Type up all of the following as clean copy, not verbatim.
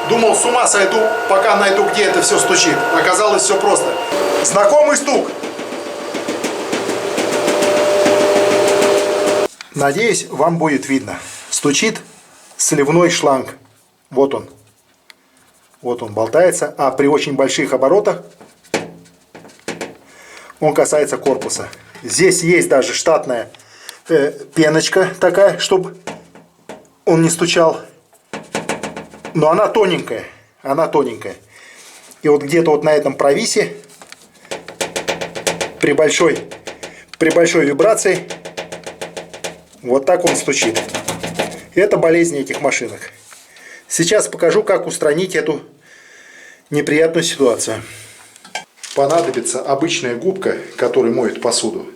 Думал, с ума сойду, пока найду, где это все стучит. Оказалось, все просто. Знакомый стук. Надеюсь, вам будет видно. Стучит сливной шланг. Вот он. Вот он болтается. А при очень больших оборотах он касается корпуса. Здесь есть даже штатная пеночка такая, чтобы он не стучал. Но она тоненькая. Она тоненькая. И вот где-то вот на этом провисе при большой вибрации вот так он стучит. Это болезнь этих машинок. Сейчас покажу, как устранить эту неприятную ситуацию. Понадобится обычная губка, которая моет посуду,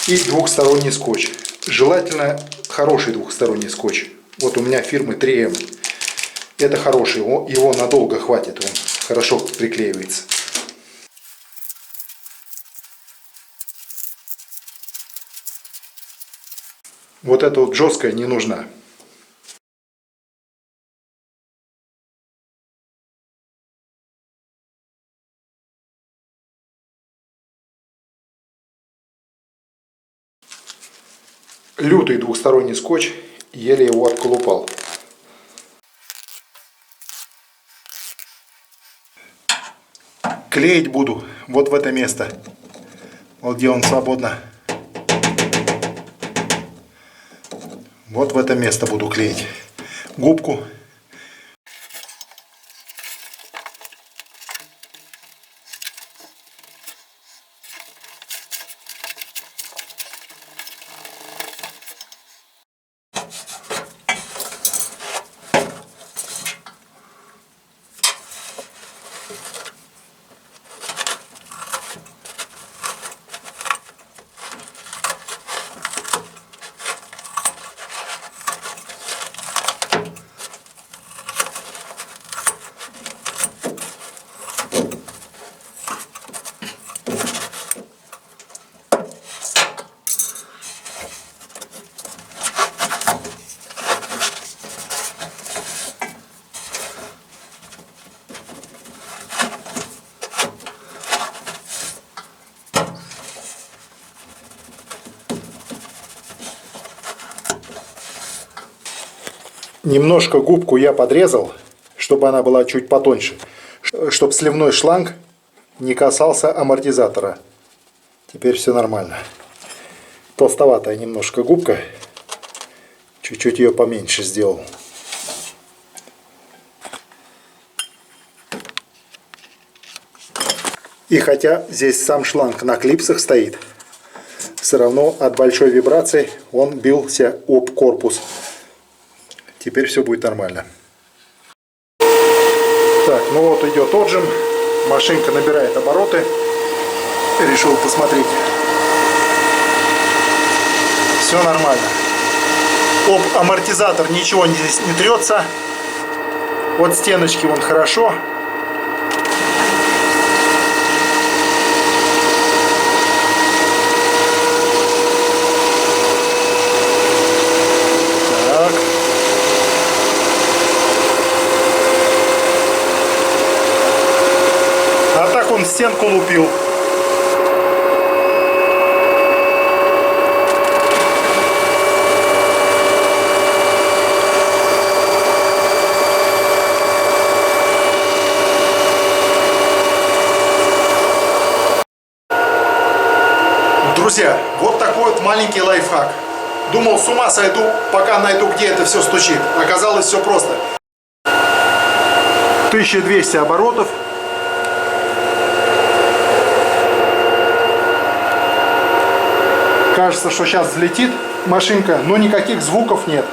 и двухсторонний скотч. Желательно хороший двухсторонний скотч. Вот у меня фирмы 3M. Это хороший, его надолго хватит, он хорошо приклеивается. Вот эта вот жесткая не нужна. Лютый двухсторонний скотч, еле его отколупал. Клеить буду вот в это место, вот где он свободно. Вот в это место буду клеить губку. Немножко губку я подрезал, чтобы она была чуть потоньше, чтобы сливной шланг не касался амортизатора. Теперь все нормально. Толстоватая немножко губка, чуть-чуть ее поменьше сделал. И хотя здесь сам шланг на клипсах стоит, все равно от большой вибрации он бился об корпус. Теперь все будет нормально. Так, ну вот идет отжим. Машинка набирает обороты. Решил посмотреть. Все нормально. Об амортизатор ничего здесь не трется. Вот стеночки вон хорошо. Он стенку лупил. Друзья, вот такой вот маленький лайфхак. Думал, с ума сойду, пока найду, где это все стучит. Оказалось, все просто. 1200 оборотов. Кажется, что сейчас взлетит машинка, но никаких звуков нет.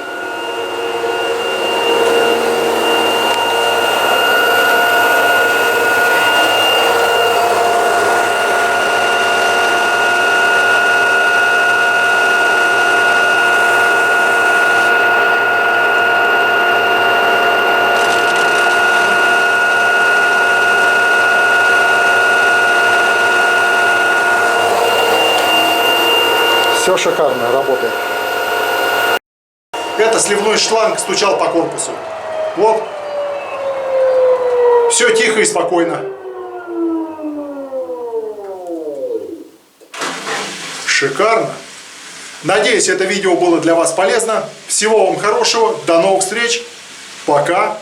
Все шикарно работает. Это сливной шланг стучал по корпусу. Вот. Все тихо и спокойно. Шикарно. Надеюсь, это видео было для вас полезно. Всего вам хорошего. До новых встреч. Пока.